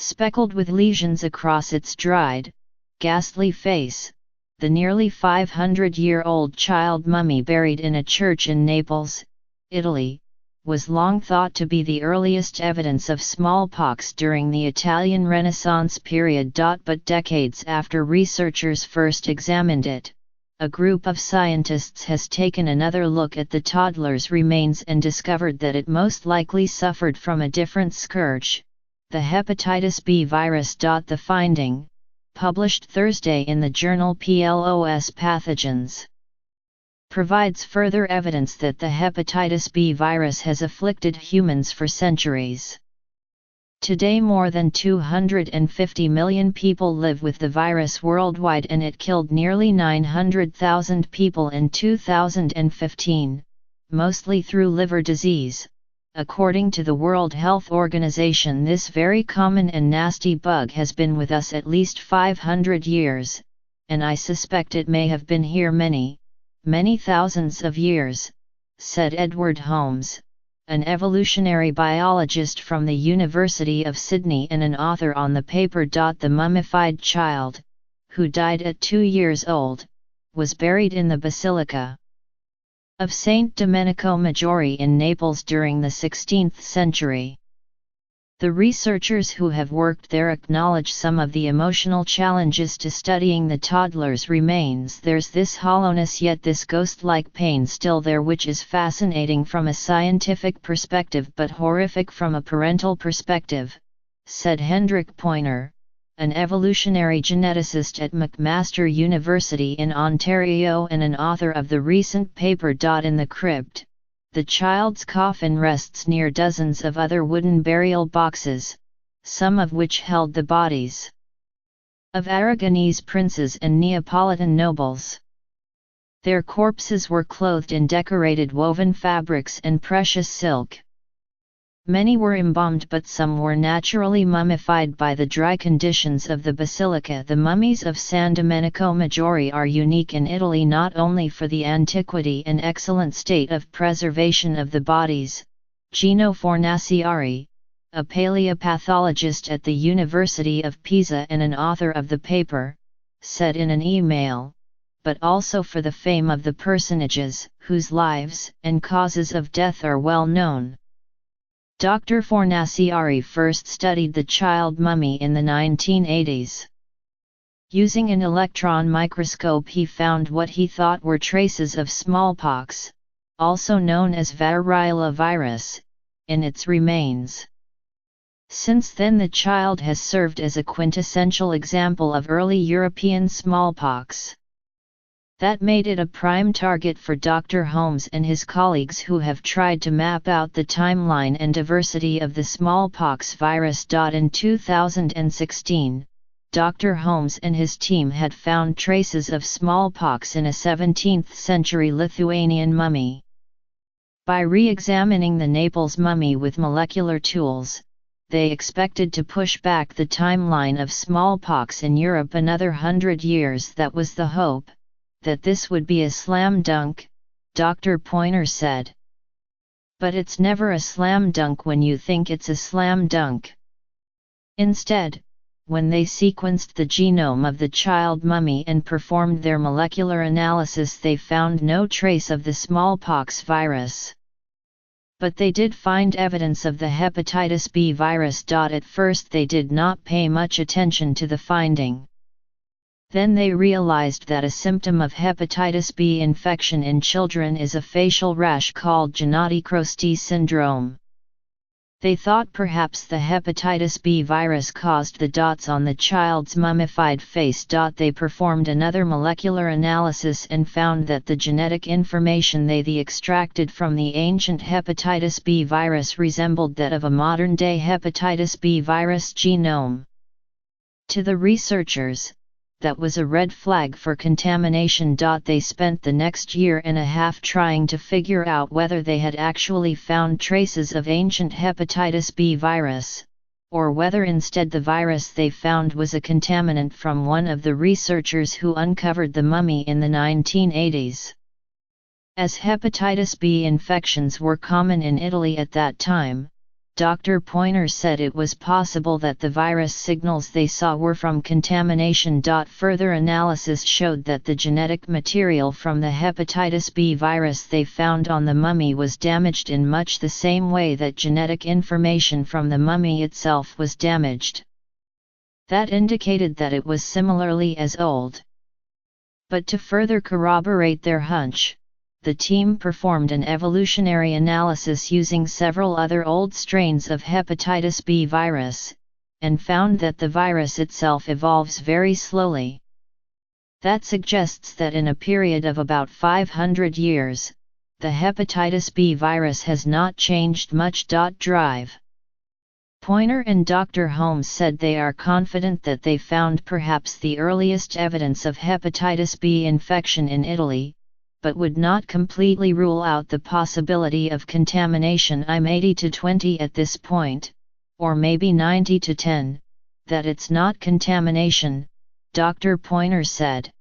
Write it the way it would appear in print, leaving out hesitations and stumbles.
speckled with lesions across its dried, ghastly face. The nearly 500-year-old child mummy buried in a church in Naples, Italy, was long thought to be the earliest evidence of smallpox during the Italian Renaissance period. But decades after researchers first examined it, a group of scientists has taken another look at the toddler's remains and discovered that it most likely suffered from a different scourge, the hepatitis B virus. The finding, published Thursday in the journal PLOS Pathogens, provides further evidence that the hepatitis B virus has afflicted humans for centuries. Today more than 250 million people live with the virus worldwide, and it killed nearly 900,000 people in 2015, mostly through liver disease. According to the World Health Organization, this very common and nasty bug has been with us at least 500 years, and I suspect it may have been here many thousands of years, said Edward Holmes, an evolutionary biologist from the University of Sydney and an author on the paper. The mummified child, who died at 2 years old, was buried in the Basilica of Saint Domenico Maggiore in Naples during the 16th century. The researchers who have worked there acknowledge some of the emotional challenges to studying the toddler's remains. There's this hollowness, yet this ghost-like pain still there, which is fascinating from a scientific perspective but horrific from a parental perspective, said Hendrik Poyner, an evolutionary geneticist at McMaster University in Ontario and an author of the recent paper. In the crypt, the child's coffin rests near dozens of other wooden burial boxes, some of which held the bodies of Aragonese princes and Neapolitan nobles. Their corpses were clothed in decorated woven fabrics and precious silk. Many were embalmed, but some were naturally mummified by the dry conditions of the basilica. The mummies of San Domenico Maggiore are unique in Italy not only for the antiquity and excellent state of preservation of the bodies. Gino Fornaciari, a paleopathologist at the University of Pisa and an author of the paper, said in an email, but also for the fame of the personages, whose lives and causes of death are well known. Dr. Fornaciari first studied the child mummy in the 1980s. Using an electron microscope, he found what he thought were traces of smallpox, also known as variola virus, in its remains. Since then, the child has served as a quintessential example of early European smallpox. That made it a prime target for Dr. Holmes and his colleagues, who have tried to map out the timeline and diversity of the smallpox virus. In 2016, Dr. Holmes and his team had found traces of smallpox in a 17th-century Lithuanian mummy. By re-examining the Naples mummy with molecular tools, they expected to push back the timeline of smallpox in Europe another 100 years. That was the hope, that this would be a slam dunk, Dr. Poyner said. But it's never a slam dunk when you think it's a slam dunk. Instead, when they sequenced the genome of the child mummy and performed their molecular analysis, they found no trace of the smallpox virus. But they did find evidence of the hepatitis B virus. At first they did not pay much attention to the finding. Then they realized that a symptom of hepatitis B infection in children is a facial rash called Giannotti-Crosti syndrome. They thought perhaps the hepatitis B virus caused the dots on the child's mummified face. They performed another molecular analysis and found that the genetic information they extracted from the ancient hepatitis B virus resembled that of a modern-day hepatitis B virus genome. To the researchers, that was a red flag for contamination. They spent the next year and a half trying to figure out whether they had actually found traces of ancient hepatitis B virus, or whether instead the virus they found was a contaminant from one of the researchers who uncovered the mummy in the 1980s. As hepatitis B infections were common in Italy at that time, Dr. Pointer said it was possible that the virus signals they saw were from contamination. Further analysis showed that the genetic material from the hepatitis B virus they found on the mummy was damaged in much the same way that genetic information from the mummy itself was damaged. That indicated that it was similarly as old. But to further corroborate their hunch, the team performed an evolutionary analysis using several other old strains of hepatitis B virus, and found that the virus itself evolves very slowly. That suggests that in a period of about 500 years, the hepatitis B virus has not changed much. Drive. Pointer and Dr. Holmes said they are confident that they found perhaps the earliest evidence of hepatitis B infection in Italy, but would not completely rule out the possibility of contamination. I'm 80-20 at this point, or maybe 90-10, that it's not contamination, Dr. Pointer said.